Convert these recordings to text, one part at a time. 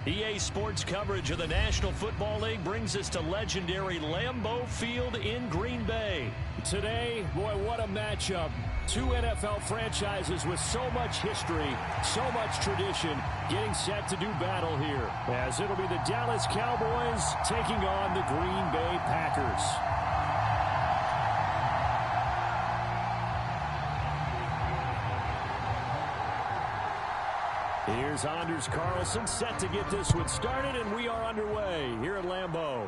EA Sports coverage of the National Football League brings us to legendary Lambeau Field in Green Bay. Today, boy, what a matchup. Two NFL franchises with so much history, so much tradition, getting set to do battle here. As it'll be the Dallas Cowboys taking on the Green Bay Packers. Here's Anders Carlson set to get this one started, and we are underway here at Lambeau.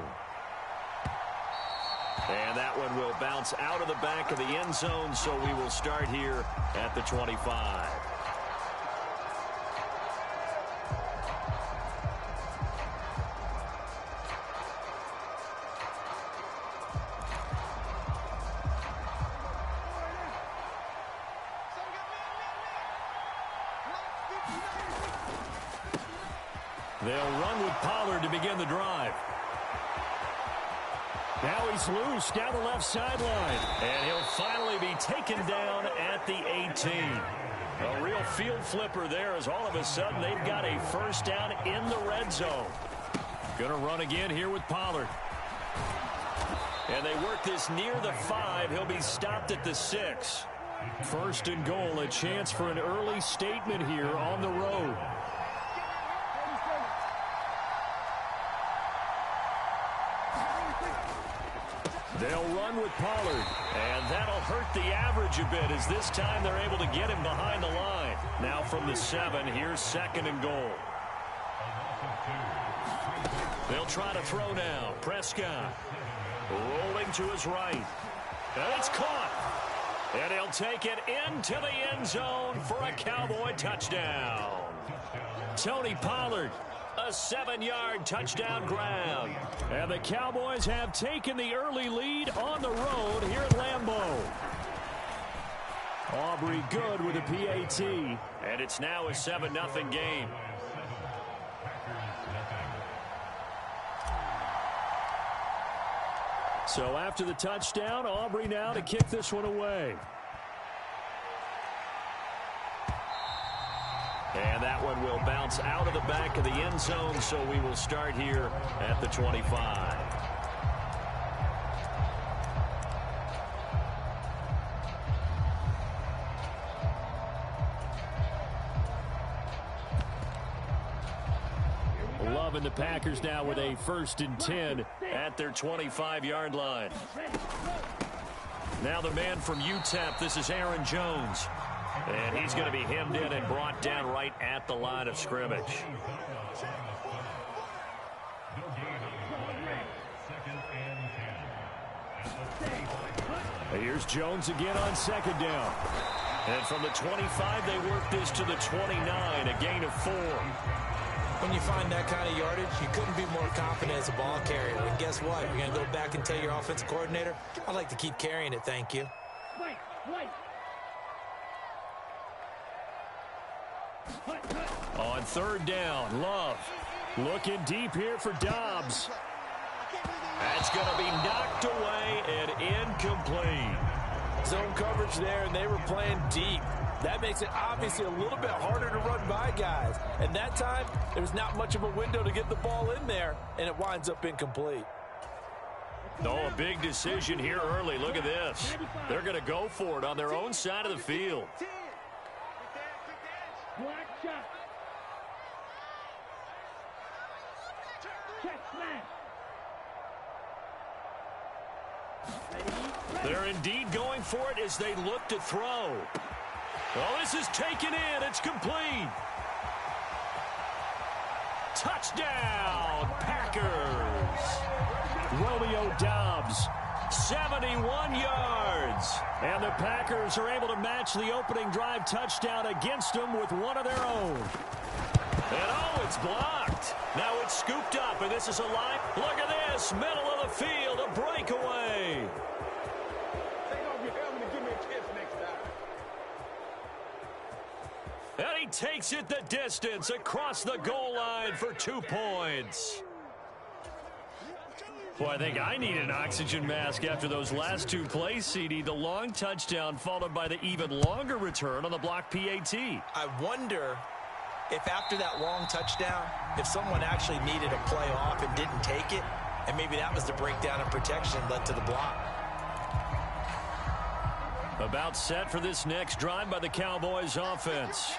And that one will bounce out of the back of the end zone, so we will start here at the 25. They'll run with Pollard to begin the drive. Now he's loose down the left sideline. And he'll finally be taken down at the 18. A real field flipper there as all of a sudden they've got a first down in the red zone. Gonna run again here with Pollard. And they work this near the 5. He'll be stopped at the 6. First and goal, a chance for an early statement here on the road. They'll run with Pollard. And that'll hurt the average a bit as this time they're able to get him behind the line. Now from the 7, here's second and goal. They'll try to throw now. Prescott rolling to his right. And it's caught. And he'll take it into the end zone for a Cowboy touchdown. Tony Pollard. A 7-yard touchdown grab. And the Cowboys have taken the early lead on the road here at Lambeau. Aubrey good with a PAT. And it's now a 7-0 game. So after the touchdown, Aubrey now to kick this one away. And that one will bounce out of the back of the end zone, so we will start here at the 25. Loving the Packers now with a 1st and 10 at their 25-yard line. Now the man from UTEP, this is Aaron Jones. And he's going to be hemmed in and brought down right at the line of scrimmage. Here's Jones again on second down. And from the 25, they work this to the 29, a gain of 4. When you find that kind of yardage, you couldn't be more confident as a ball carrier. And guess what? You're going to go back and tell your offensive coordinator, I'd like to keep carrying it, thank you. On third down, Love looking deep here for Dobbs. That's going to be knocked away and incomplete. Zone coverage there, and they were playing deep. That makes it obviously a little bit harder to run by guys. And that time, there's not much of a window to get the ball in there, and it winds up incomplete. Oh, a big decision here early. Look at this. They're going to go for it on their own side of the field. They're indeed going for it as they look to throw. Oh, this is taken in. It's complete. Touchdown, Packers. Romeo Dobbs, 71 yards. And the Packers are able to match the opening drive touchdown against them with one of their own. And oh, it's blocked. Now it's scooped up, and this is a line. Look at this, middle of the field, a breakaway. And he takes it the distance across the goal line for 2 points. Boy, I think I need an oxygen mask after those last 2 plays, CD. The long touchdown followed by the even longer return on the block PAT. I wonder if after that long touchdown, if someone actually needed a play off and didn't take it, and maybe that was the breakdown in protection that led to the block. About set for this next drive by the Cowboys offense.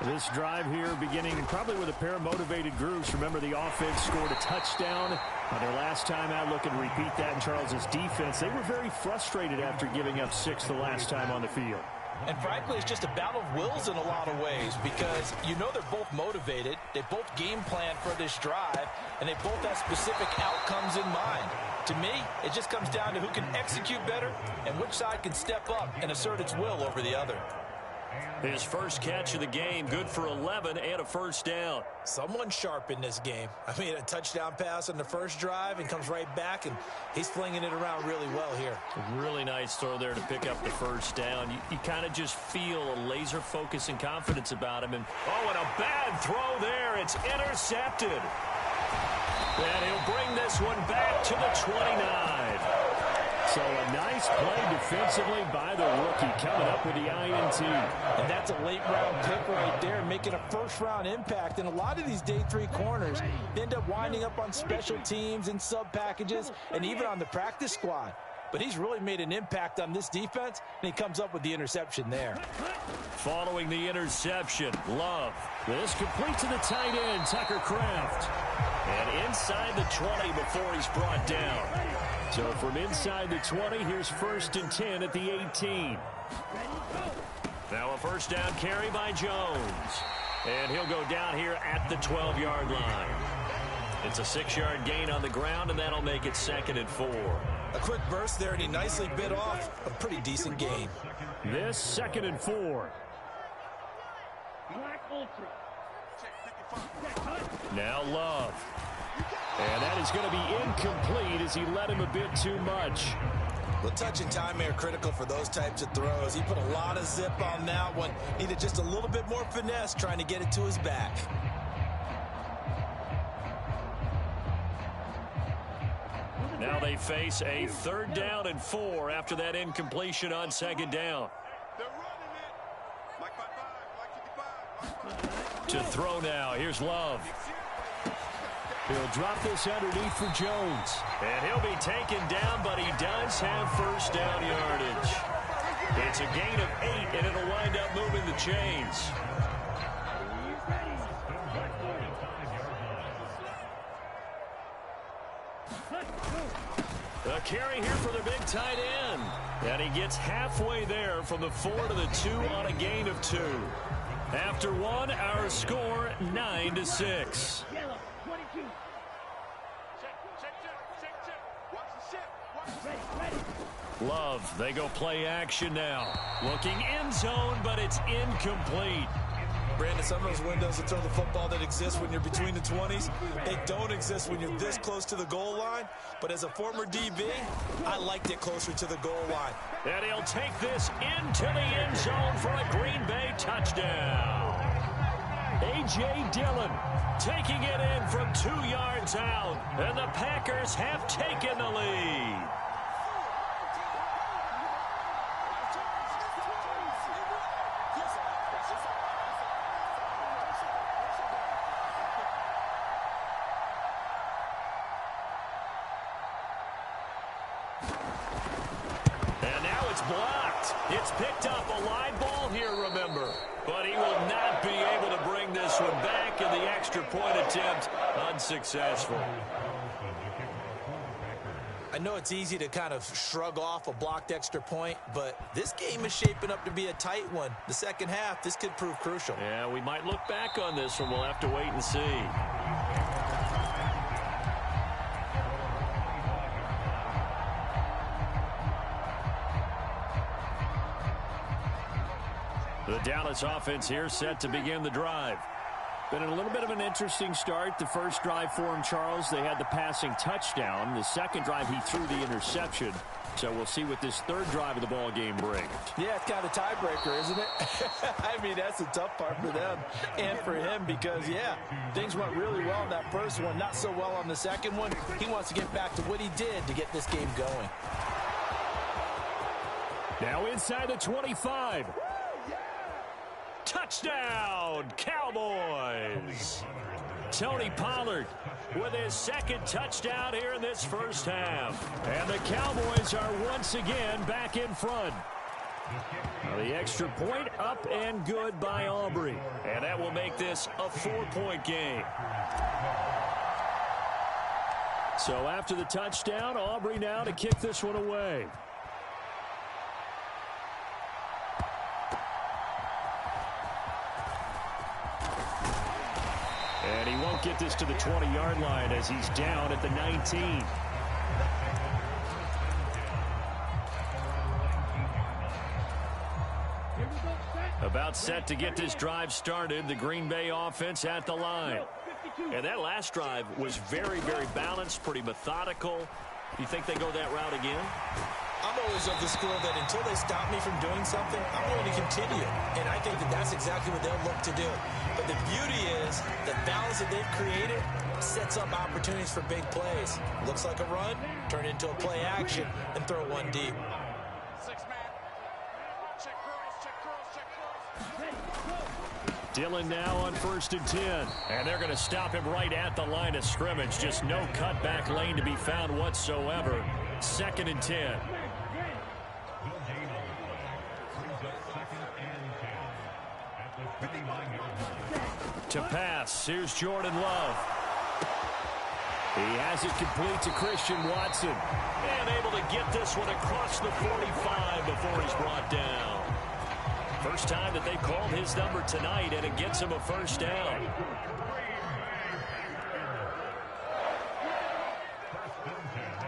This drive here beginning probably with a pair of motivated groups. Remember, the offense scored a touchdown on their last time out. Looking to repeat that in Charles's defense. They were very frustrated after giving up 6 the last time on the field. And frankly, it's just a battle of wills in a lot of ways because you know they're both motivated. They both game plan for this drive, and they both have specific outcomes in mind. To me, it just comes down to who can execute better and which side can step up and assert its will over the other. His first catch of the game, good for 11 and a first down. Someone sharp in this game. I mean, a touchdown pass on the first drive and comes right back, and he's flinging it around really well here. A really nice throw there to pick up the first down. You kind of just feel a laser focus and confidence about him. And a bad throw there. It's intercepted. And he'll bring this one back to the 29. So a nice play defensively by the rookie coming up with the INT. And that's a late-round pick right there, making a first-round impact. And a lot of these day 3 corners end up winding up on special teams and sub-packages and even on the practice squad. But he's really made an impact on this defense, and he comes up with the interception there. Following the interception, Love. This complete to the tight end, Tucker Kraft. And inside the 20 before he's brought down. So from inside the 20, here's 1st and 10 at the 18. Now a first down carry by Jones. And he'll go down here at the 12-yard line. It's a 6-yard gain on the ground, and that'll make it 2nd and 4. A quick burst there, and he nicely bit off a pretty decent gain. This 2nd and 4. Now Love. And that is going to be incomplete as he led him a bit too much. The touch and time are critical for those types of throws. He put a lot of zip on that one. Needed just a little bit more finesse trying to get it to his back. Now they face a 3rd down and 4 after that incompletion on 2nd down. To throw now. Here's Love. He'll drop this underneath for Jones. And he'll be taken down, but he does have first down yardage. It's a gain of 8, and it'll wind up moving the chains. A carry here for the big tight end. And he gets halfway there from the 4 to the 2 on a gain of 2. After 1, our score 9-6. Love, they go play action now. Looking end zone, but it's incomplete. Brandon, some of those windows to throw the football that exist when you're between the 20s, they don't exist when you're this close to the goal line. But as a former DB, I liked it closer to the goal line. And he'll take this into the end zone for a Green Bay touchdown. A.J. Dillon taking it in from 2 yards out. And the Packers have taken the lead. Blocked. It's picked up a live ball here, remember. But he will not be able to bring this one back, and the extra point attempt unsuccessful. I know it's easy to kind of shrug off a blocked extra point, but this game is shaping up to be a tight one. The second half, this could prove crucial. Yeah, we might look back on this one. We'll have to wait and see. The Dallas offense here set to begin the drive. Been a little bit of an interesting start. The first drive for him, Charles, they had the passing touchdown. The second drive, he threw the interception. So we'll see what this third drive of the ball game brings. Yeah, it's kind of a tiebreaker, isn't it? I mean, that's the tough part for them and for him because, yeah, things went really well in that first one, not so well on the second one. He wants to get back to what he did to get this game going. Now inside the 25. Touchdown, Cowboys. Tony Pollard with his second touchdown here in this first half. And the Cowboys are once again back in front. The extra point up and good by Aubrey. And that will make this a 4-point game. So after the touchdown, Aubrey now to kick this one away. And he won't get this to the 20-yard line as he's down at the 19. About set to get this drive started. The Green Bay offense at the line. And that last drive was very, very balanced, pretty methodical. You think they go that route again? I'm always of the school that until they stop me from doing something, I'm going to continue. And I think that that's exactly what they'll look to do. But the beauty is the balance that they've created sets up opportunities for big plays. Looks like a run, turn it into a play action, and throw one deep. Dillon now on 1st and 10. And they're going to stop him right at the line of scrimmage. Just no cutback lane to be found whatsoever. 2nd and 10. To pass, here's Jordan Love. He has it complete to Christian Watson. And able to get this one across the 45 before he's brought down. First time that they've called his number tonight, and it gets him a first down.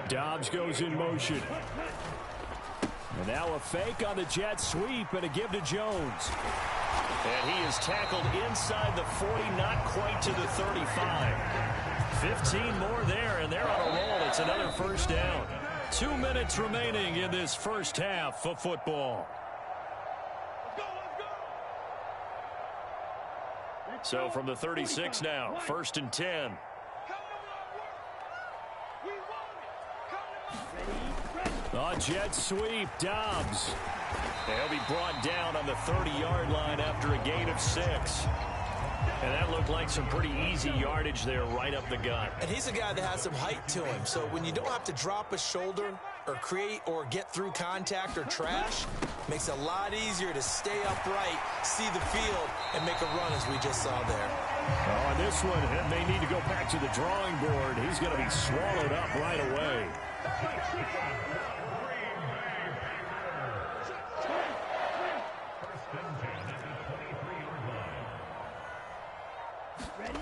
Dobbs goes in motion. And now a fake on the jet sweep and a give to Jones. And he is tackled inside the 40, not quite to the 35. 15 more there, and they're on a roll. It's another first down. 2 minutes remaining in this first half of football. So from the 36 now, 1st and 10. A jet sweep, Dobbs. He'll be brought down on the 30-yard line after a gain of 6. And that looked like some pretty easy yardage there right up the gut. And he's a guy that has some height to him. So when you don't have to drop a shoulder or create or get through contact or trash, makes it a lot easier to stay upright, see the field, and make a run as we just saw there. Oh, on this one, it may need to go back to the drawing board. He's going to be swallowed up right away.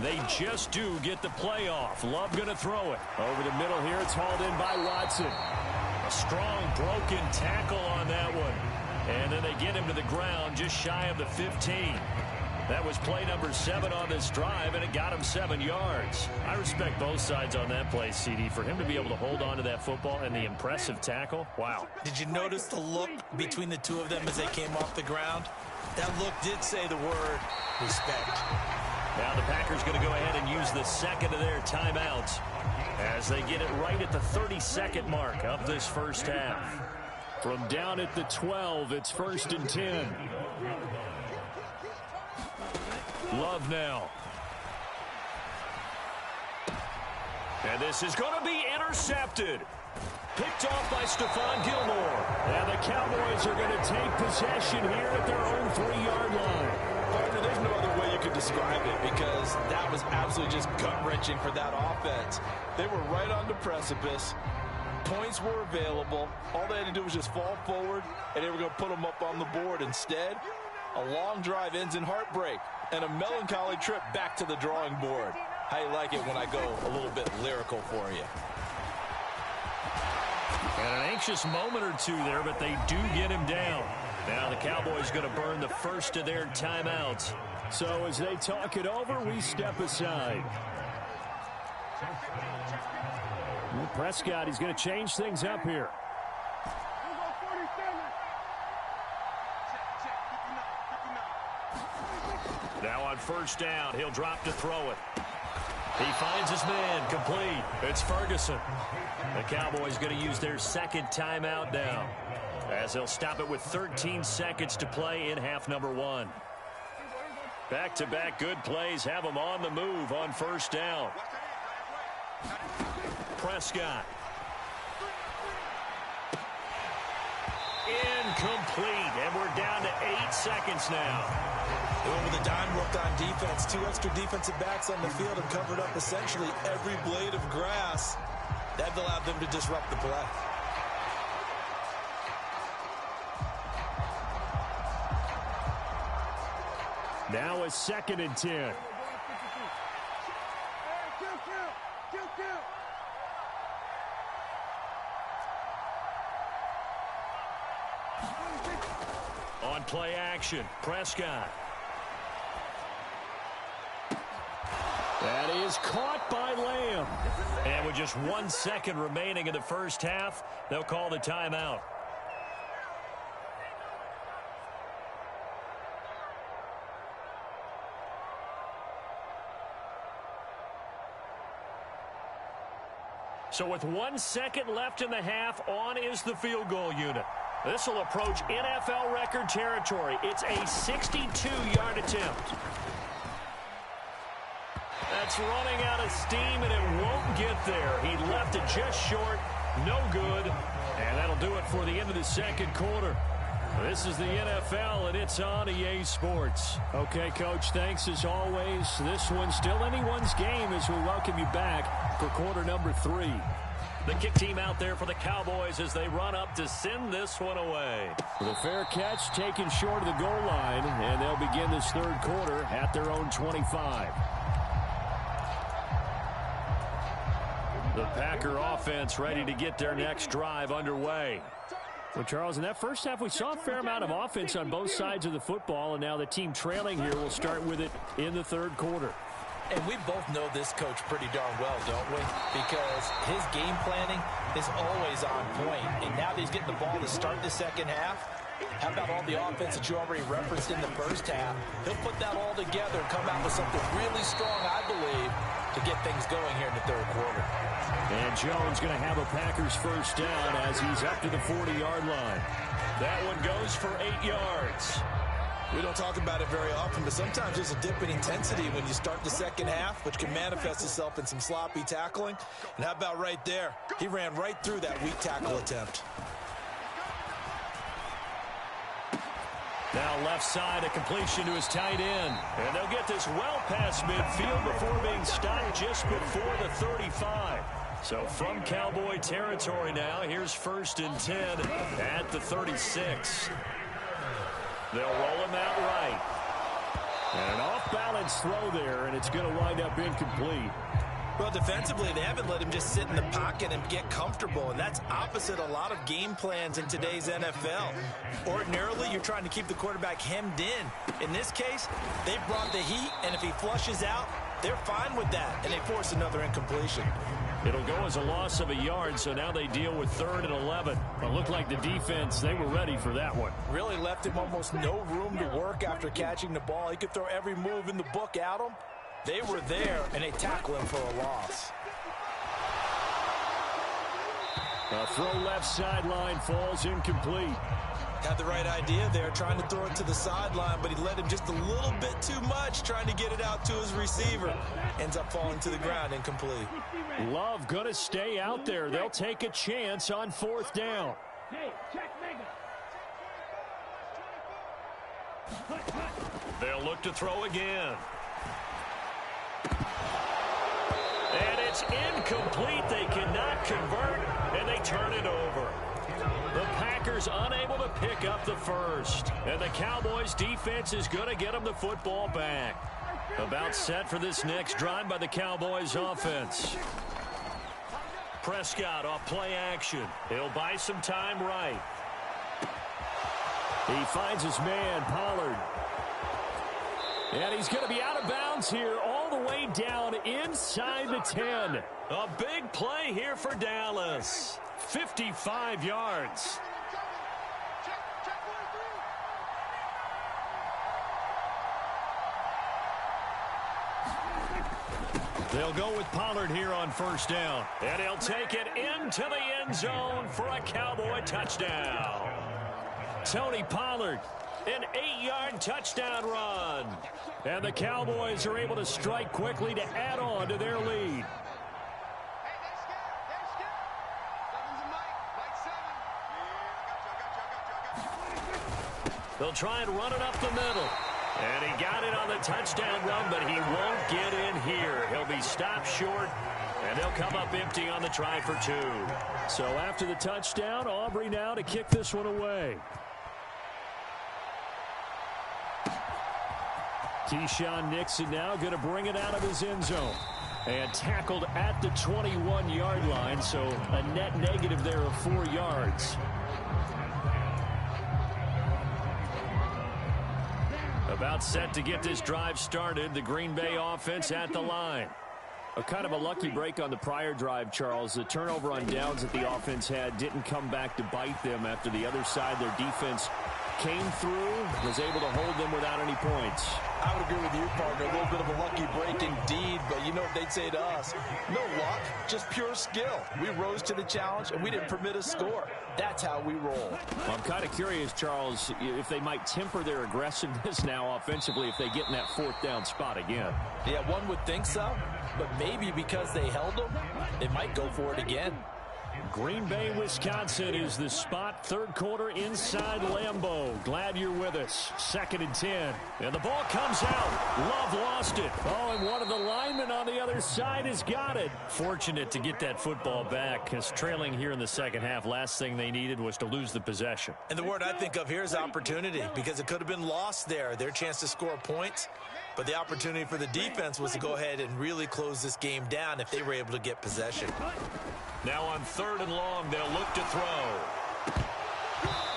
They just do get the play off. Love going to throw it. Over the middle here, it's hauled in by Watson. A strong broken tackle on that one. And then they get him to the ground just shy of the 15. That was play number 7 on this drive, and it got him 7 yards. I respect both sides on that play, CD. For him to be able to hold on to that football and the impressive tackle, wow. Did you notice the look between the two of them as they came off the ground? That look did say the word respect. Now the Packers going to go ahead and use the second of their timeouts as they get it right at the 32nd mark of this first half. From down at the 12, it's 1st and 10. Love now. And this is going to be intercepted. Picked off by Stephon Gilmore. And the Cowboys are going to take possession here at their own 3-yard line. Partner, there's no other way you could describe it because that was absolutely just gut-wrenching for that offense. They were right on the precipice. Points were available. All they had to do was just fall forward, and they were going to put them up on the board. Instead, a long drive ends in heartbreak and a melancholy trip back to the drawing board. How you like it when I go a little bit lyrical for you? And an anxious moment or two there, but they do get him down. Now the Cowboys going to burn the first of their timeouts. So as they talk it over, we step aside. Well, Prescott, he's going to change things up here. Now on first down, he'll drop to throw it. He finds his man, complete. It's Ferguson. The Cowboys going to use their second timeout now, as they'll stop it with 13 seconds to play in half number 1. Back-to-back good plays have them on the move on first down. Prescott. Incomplete, and we're down to 8 seconds now. Over the dime worked on defense. 2 extra defensive backs on the field and covered up essentially every blade of grass. That allowed them to disrupt the play. Now a 2nd and 10. On play action, Prescott. That is caught by Lamb. And with just 1 second remaining in the first half, they'll call the timeout. So with 1 second left in the half, on is the field goal unit. This will approach NFL record territory. It's a 62-yard attempt. That's running out of steam, and it won't get there. He left it just short. No good. And that'll do it for the end of the second quarter. This is the NFL, and it's on EA Sports. Okay, Coach, thanks as always. This one's still anyone's game as we welcome you back for quarter number 3. The kick team out there for the Cowboys as they run up to send this one away. The fair catch taken short of the goal line, and they'll begin this third quarter at their own 25. The Packer offense ready to get their next drive underway. Well, Charles, in that first half, we saw a fair amount of offense on both sides of the football, and now the team trailing here will start with it in the third quarter. And we both know this coach pretty darn well, don't we? Because his game planning is always on point. And now that he's getting the ball to start the second half, how about all the offense that you already referenced in the first half? He'll put that all together and come out with something really strong, I believe, to get things going here in the third quarter. And Jones going to have a Packers first down as he's up to the 40-yard line. That one goes for 8 yards. We don't talk about it very often, but sometimes there's a dip in intensity when you start the second half, which can manifest itself in some sloppy tackling. And how about right there? He ran right through that weak tackle attempt. Now left side, a completion to his tight end. And they'll get this well past midfield before being stopped just before the 35. So from Cowboy territory now, here's 1st and 10 at the 36. They'll roll him out right. And an off-balance throw there, and it's going to wind up incomplete. Well, defensively, they haven't let him just sit in the pocket and get comfortable, and that's opposite a lot of game plans in today's NFL. Ordinarily, you're trying to keep the quarterback hemmed in. In this case, they brought the heat, and if he flushes out, they're fine with that, and they force another incompletion. It'll go as a loss of a yard, so now they deal with 3rd and 11. It looked like the defense, they were ready for that one. Really left him almost no room to work after catching the ball. He could throw every move in the book at him. They were there, and they tackle him for a loss. A throw left sideline falls incomplete. Had the right idea there, trying to throw it to the sideline, but he let him just a little bit too much, trying to get it out to his receiver. Ends up falling to the ground, incomplete. Love going to stay out there. They'll take a chance on 4th down. They'll look to throw again. And it's incomplete. They cannot convert, and they turn it over. The Packers unable to pick up the first. And the Cowboys defense is going to get them the football back. About set for this next drive by the Cowboys offense. Prescott off play action. He'll buy some time right. He finds his man, Pollard. And he's going to be out of bounds here all the way down inside the 10. A big play here for Dallas. 55 yards. They'll go with Pollard here on first down. And he'll take it into the end zone for a Cowboy touchdown. Tony Pollard An 8-yard touchdown run. And the Cowboys are able to strike quickly to add on to their lead. They'll try and run it up the middle. And he got it on the touchdown run, but he won't get in here. He'll be stopped short, and they'll come up empty on the try for 2. So after the touchdown, Aubrey now to kick this one away. Keyshawn Nixon now going to bring it out of his end zone. And tackled at the 21-yard line, so a net negative there of 4 yards. About set to get this drive started. The Green Bay offense at the line. A kind of a lucky break on the prior drive, Charles. The turnover on downs that the offense had didn't come back to bite them after the other side. Their defense came through, was able to hold them without any points. I would agree with you, partner. A little bit of a lucky break indeed, but you know what they'd say to us? No luck, just pure skill. We rose to the challenge, and we didn't permit a score. That's how we roll. I'm kind of curious, Charles, if they might temper their aggressiveness now offensively if they get in that 4th down spot again. Yeah, one would think so, but maybe because they held them, they might go for it again. Green Bay, Wisconsin is the spot. 3rd quarter inside Lambeau. Glad you're with us. 2nd and 10. And the ball comes out. Love lost it. Oh, and one of the linemen on the other side has got it. Fortunate to get that football back, because trailing here in the second half, last thing they needed was to lose the possession. And the word I think of here is opportunity, because it could have been lost there. Their chance to score points. But the opportunity for the defense was to go ahead and really close this game down if they were able to get possession. Now on 3rd and long, they'll look to throw.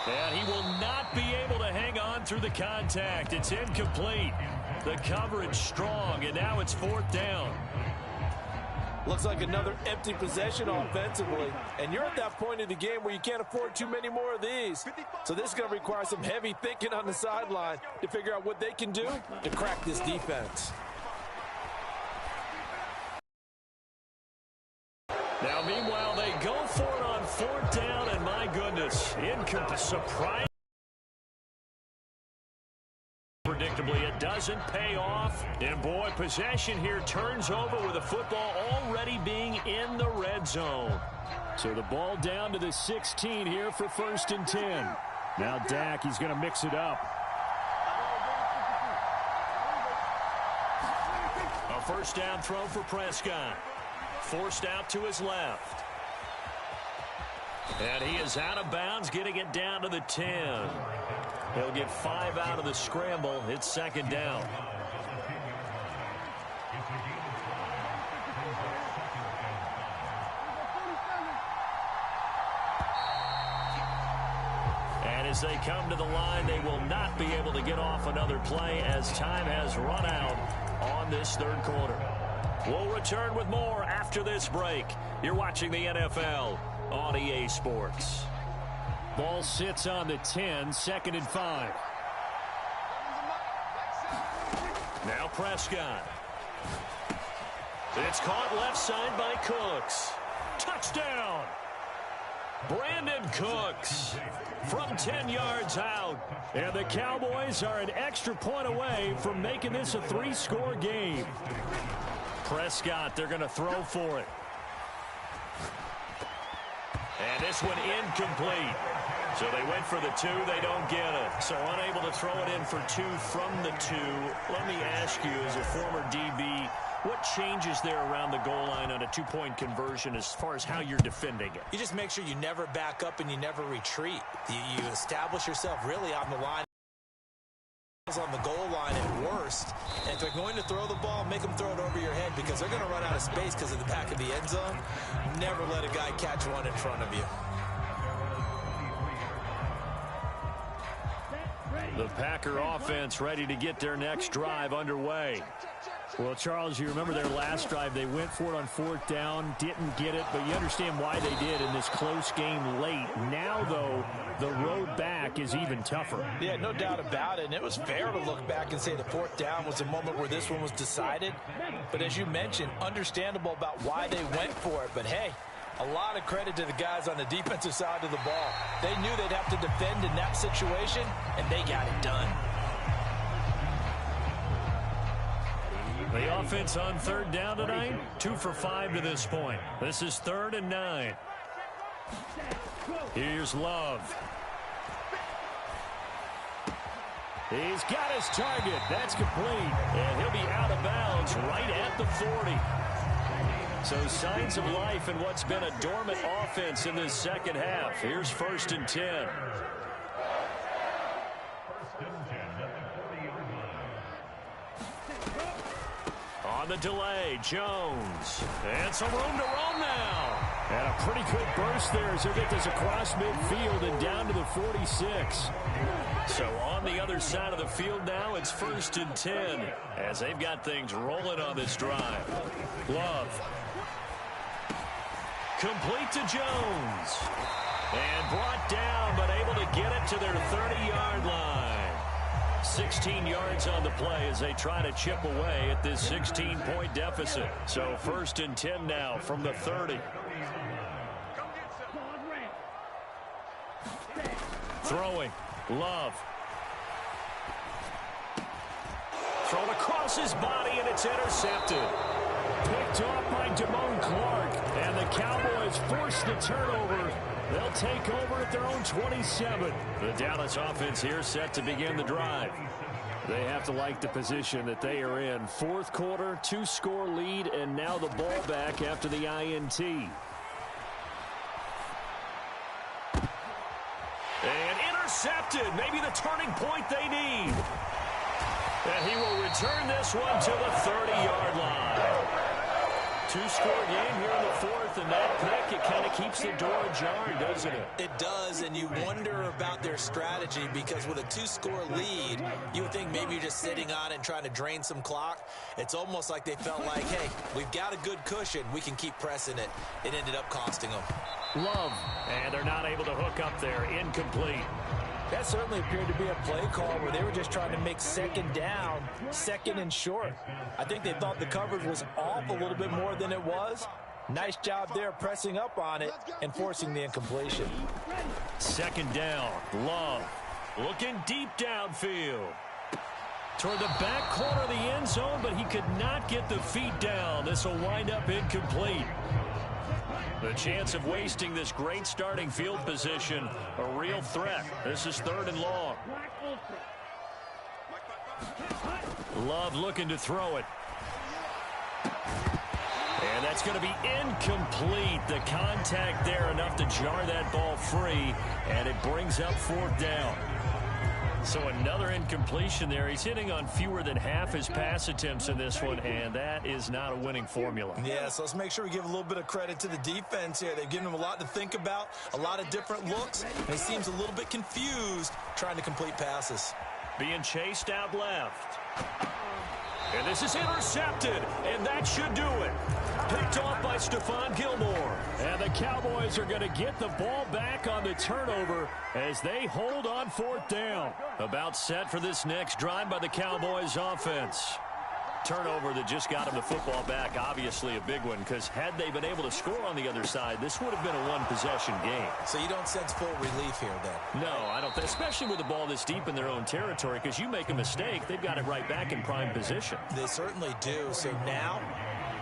And he will not be able to hang on through the contact. It's incomplete. The coverage strong, and now it's 4th down. Looks like another empty possession offensively. And you're at that point in the game where you can't afford too many more of these. So this is going to require some heavy thinking on the sideline to figure out what they can do to crack this defense. Now, meanwhile, they go for it on 4th down, and my goodness, surprise. Predictably, it doesn't pay off. And, boy, possession here turns over with the football already being in the red zone. So the ball down to the 16 here for 1st and 10. Now Dak, he's going to mix it up. A 1st down throw for Prescott. Forced out to his left. And he is out of bounds, getting it down to the 10. He'll get 5 out of the scramble. It's 2nd down. And as they come to the line, they will not be able to get off another play as time has run out on this 3rd quarter. We'll return with more after this break. You're watching the NFL on EA Sports. Ball sits on the 10, 2nd and 5. Now Prescott. It's caught left side by Cooks. Touchdown! Brandon Cooks from 10 yards out. And the Cowboys are an extra point away from making this a 3-score game. Prescott, they're going to throw for it. And this one incomplete. So they went for the 2. They don't get it. So unable to throw it in for 2 from the 2. Let me ask you, as a former DB, what changes there around the goal line on a 2-point conversion as far as how you're defending it? You just make sure you never back up and you never retreat. You establish yourself really on the line. On the goal line at worst. And if they're going to throw the ball, make them throw it over your head, because they're going to run out of space because of the back of the end zone. Never let a guy catch one in front of you. The Packer offense ready to get their next drive underway. Well, Charles, you remember their last drive. They went for it on 4th down, didn't get it, but you understand why they did in this close game late. Now, though, the road back is even tougher. Yeah, no doubt about it. And it was fair to look back and say the 4th down was the moment where this one was decided. But as you mentioned, understandable about why they went for it. But, hey, A lot of credit to the guys on the defensive side of the ball. They knew they'd have to defend in that situation, and they got it done. The offense on third down tonight, 2 for 5 to this point. This is 3rd and 9. Here's Love. He's got his target. That's complete. And he'll be out of bounds right at the 40. So signs of life in what's been a dormant offense in this second half. Here's 1st and 10. On the delay, Jones. And some room to roam now. And a pretty good burst there as he'll get this across midfield and down to the 46. So on the other side of the field now, it's 1st and 10 as they've got things rolling on this drive. Love. Complete to Jones. And brought down, but able to get it to their 30-yard line. 16 yards on the play as they try to chip away at this 16-point deficit. So 1st and 10 now from the 30. Throwing. Love. Thrown across his body, and it's intercepted. Picked off by Damone Clark. And the Cowboys force the turnover. They'll take over at their own 27. The Dallas offense here set to begin the drive. They have to like the position that they are in. 4th quarter, 2-score lead, and now the ball back after the INT. And intercepted. Maybe the turning point they need. And he will return this one to the 30-yard line. 2-score game here in the 4th, and that pick, it kind of keeps the door ajar, doesn't it? It does, and you wonder about their strategy because with a 2-score lead, you would think maybe you're just sitting on it and trying to drain some clock. It's almost like they felt like, hey, we've got a good cushion. We can keep pressing it. It ended up costing them. Love, and they're not able to hook up there. Incomplete. That certainly appeared to be a play call where they were just trying to make 2nd down, 2nd and short. I think they thought the coverage was off a little bit more than it was. Nice job there pressing up on it and forcing the incompletion. 2nd down. Love looking deep downfield. Toward the back corner of the end zone, but he could not get the feet down. This will wind up incomplete. The chance of wasting this great starting field position, a real threat. This is 3rd and long. Love looking to throw it. And that's going to be incomplete. The contact there enough to jar that ball free, and it brings up 4th down. So another incompletion there. He's hitting on fewer than half his pass attempts in this one, and that is not a winning formula. Yeah, so let's make sure we give a little bit of credit to the defense here. They've given him a lot to think about, a lot of different looks, and he seems a little bit confused trying to complete passes. Being chased out left. And this is intercepted, and that should do it. Picked off by Stephon Gilmore. And the Cowboys are going to get the ball back on the turnover as they hold on 4th down. About set for this next drive by the Cowboys offense. Turnover that just got him the football back, obviously a big one, because had they been able to score on the other side, this would have been a one-possession game. So you don't sense full relief here, then? No, I don't, especially with the ball this deep in their own territory, because you make a mistake, they've got it right back in prime position. They certainly do. So now,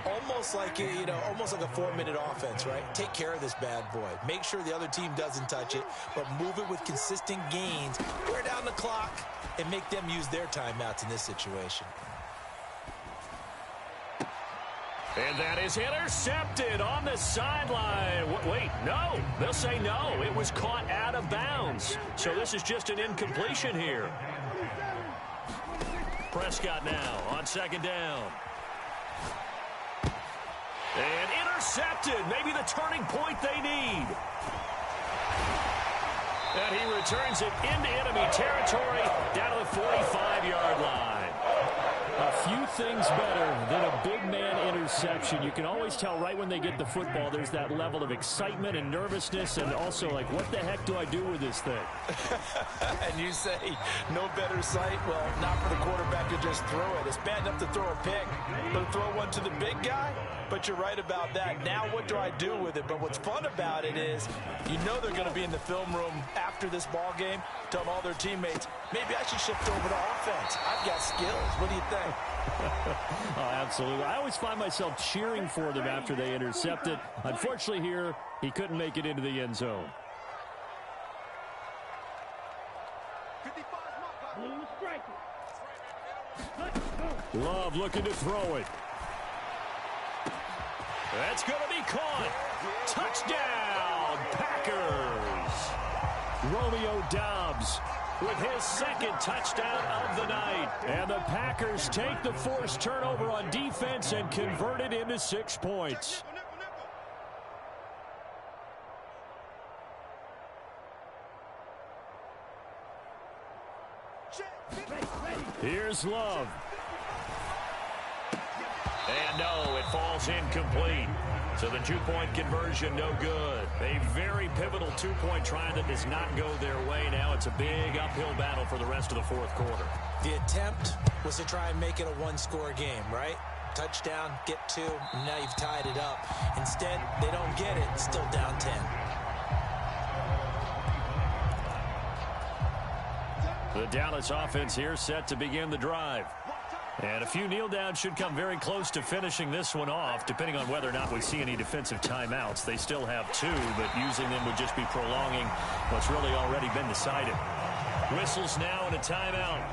almost like a 4-minute offense, right? Take care of this bad boy. Make sure the other team doesn't touch it, but move it with consistent gains. Wear down the clock and make them use their timeouts in this situation. And that is intercepted on the sideline. Wait, no. They'll say no. It was caught out of bounds. So this is just an incompletion here. Prescott now on 2nd down. And intercepted. Maybe the turning point they need. And he returns it into enemy territory down to the 45-yard line. A few things better than a big man interception. You can always tell right when they get the football, there's that level of excitement and nervousness, and also like, what the heck do I do with this thing? And you say, no better sight? Well, not for the quarterback to just threw it. It's bad enough to throw a pick, but to throw one to the big guy? But you're right about that. Now what do I do with it? But what's fun about it is you know they're going to be in the film room after this ball game telling all their teammates, maybe I should shift over to offense. I've got skills. What do you think? Oh, absolutely. I always find myself cheering for them after they intercept it. Unfortunately here, he couldn't make it into the end zone. Love looking to throw it. That's going to be caught. Touchdown, Packers. Romeo Doubs with his second touchdown of the night. And the Packers take the forced turnover on defense and convert it into 6 points. Here's Love. And no, it falls incomplete. So the two-point conversion, no good. A very pivotal two-point try that does not go their way. Now it's a big uphill battle for the rest of the fourth quarter. The attempt was to try and make it a one-score game, right? Touchdown, get 2, and now you've tied it up. Instead, they don't get it, still down 10. The Dallas offense here set to begin the drive. And a few kneel downs should come very close to finishing this one off, depending on whether or not we see any defensive timeouts. They still have 2, but using them would just be prolonging what's really already been decided. Whistles now and a timeout.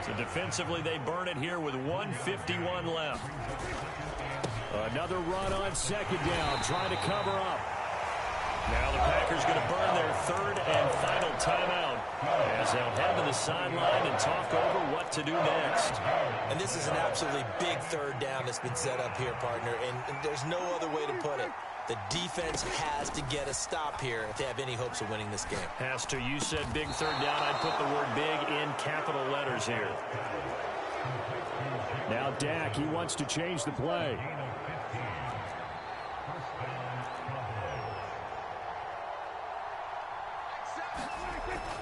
So defensively, they burn it here with 1:51 left. Another run on second down, trying to cover up. Now the Packers going to burn their third and final timeout as they'll head to the sideline and talk over what to do next. And this is an absolutely big third down that's been set up here, partner, and there's no other way to put it. The defense has to get a stop here if they have any hopes of winning this game. Has to. You said big third down. I'd put the word big in capital letters here. Now Dak, he wants to change the play.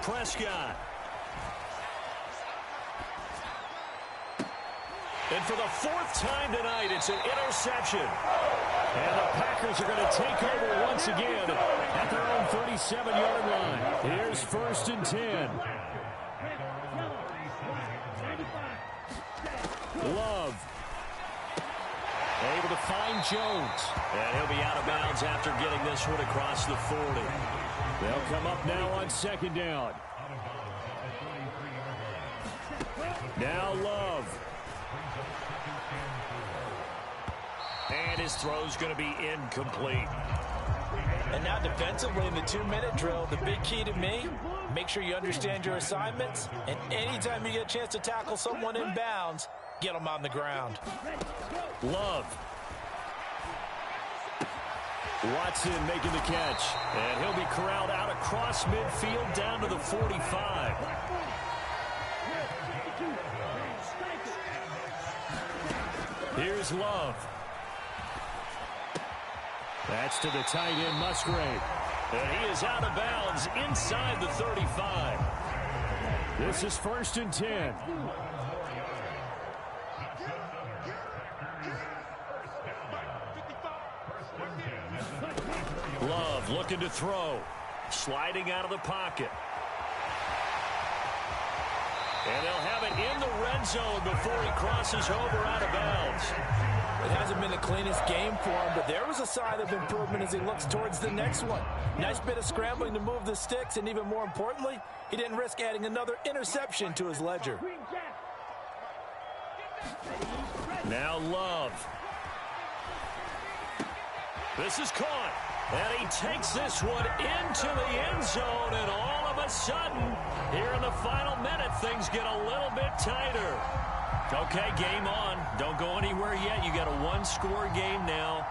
Prescott. And for the 4th time tonight, it's an interception. And the Packers are going to take over once again at their own 37-yard line. Here's 1st and 10. Love. Able to find Jones. And he'll be out of bounds after getting this one across the 40. They'll come up now on second down. Now Love. And his throw's going to be incomplete. And now defensively in the 2-minute drill, the big key to me, make sure you understand your assignments. And anytime you get a chance to tackle someone in bounds, get them on the ground. Love. Watson making the catch. And he'll be corralled out across midfield down to the 45. Here's Love. That's to the tight end, Musgrave. And he is out of bounds inside the 35. This is 1st and 10. Love looking to throw. Sliding out of the pocket. And they'll have it in the red zone before he crosses over out of bounds. It hasn't been the cleanest game for him, but there was a sign of improvement as he looks towards the next one. Nice bit of scrambling to move the sticks, and even more importantly, he didn't risk adding another interception to his ledger. Now Love. This is caught. And he takes this one into the end zone, and all of a sudden, here in the final minute, things get a little bit tighter. Okay, game on. Don't go anywhere yet. You got a one-score game now.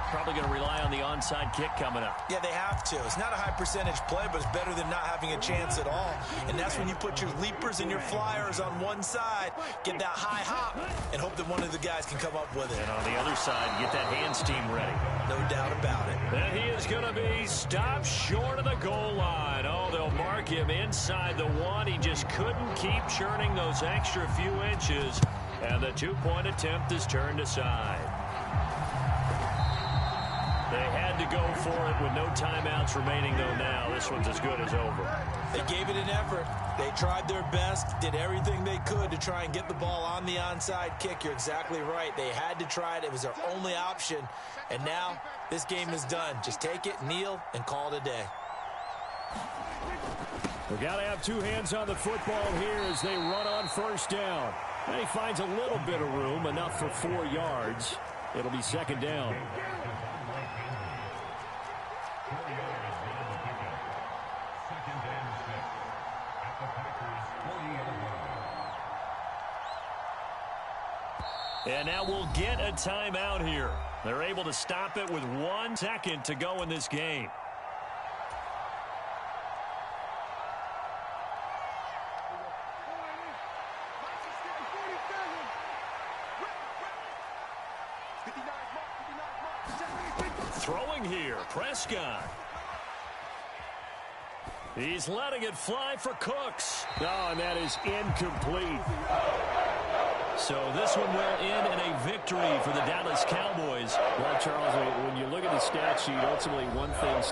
Probably going to rely on the onside kick coming up. Yeah, they have to. It's not a high percentage play, but it's better than not having a chance at all. And that's when you put your leapers and your flyers on one side, get that high hop, and hope that one of the guys can come up with it. And on the other side, get that hands team ready. No doubt about it. And he is going to be stopped short of the goal line. Oh, they'll mark him inside the one. He just couldn't keep churning those extra few inches. And the two-point attempt is turned aside. They had to go for it with no timeouts remaining, though, now. This one's as good as over. They gave it an effort. They tried their best, did everything they could to try and get the ball on the onside kick. You're exactly right. They had to try it. It was their only option. And now this game is done. Just take it, kneel, and call it a day. We've got to have two hands on the football here as they run on first down. And he finds a little bit of room, enough for 4 yards. It'll be second down. And now we'll get a timeout here. They're able to stop it with 1 second to go in this game. Throwing here, Prescott. He's letting it fly for Cooks. Oh, and that is incomplete. So this one will end in a victory for the Dallas Cowboys. Well, Charles, when you look at the stat sheet, ultimately one thing